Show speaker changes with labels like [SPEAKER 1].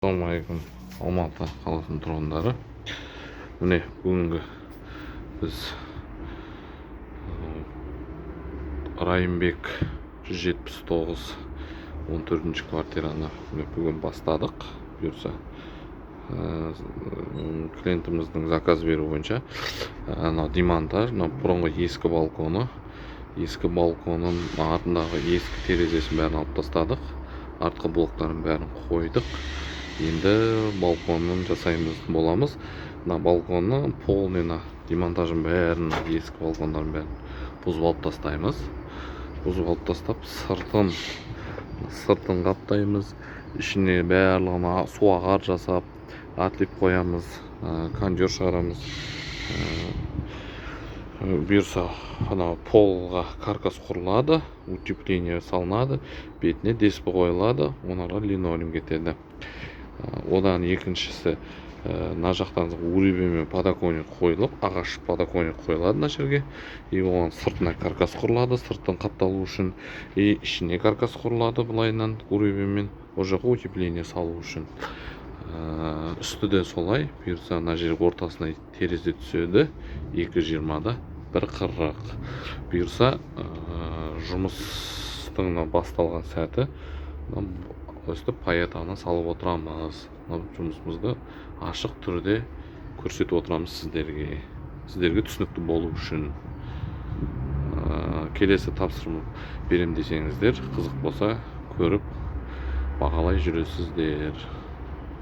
[SPEAKER 1] Assalamualaikum, Алматы қаласының тұрғындары. Міне бүгінгі біз Райымбек 179 14-ші квартираны бүгін бастадық. Бұйырса клиентіміздің заказ беру бойынша демонтаж, бұрынғы ескі балконның артындағы ескі терезесін бәрін алып тастадық. Артқы блоктарын бәрін қойдық. Енді балконын жасаймыз боламыз. Балконны полный демонтажын бәрін, ескі балкондарын бәрін бұзып алып тастаймыз. Бұзып алып тастап, сыртын қаптаймыз. Ішіне барлығына суағар жасап, атлеп қоямыз, кондер шығарамыз. Бұйырса, полға каркас құрылады, утепление салынады, бетіне деспі қойылады, онарға линолеум кетеді. Одан екіншісі, мына жақтан уребемен подоконник қойылып, ағаш подоконник қойылады мына жерге. И оған сыртына каркас құрылады, сыртын қапталу үшін. И ішіне каркас құрылады былайынан уребемен, о жаққа утепление салу үшін. Үсті де солай. Бұйырса, мына жер ортасына терезе түседі, 2.20-да 1.40. Бұйырса, жұмыстың басталған сәті өстіп паятағына салып отырамыз. Жұмысымызды ашық түрде көрсетіп отырамыз сіздерге түсінікті болу үшін. Келесі тапсырма берем десеңіздер, қызық болса көріп бағалай жүресіздер.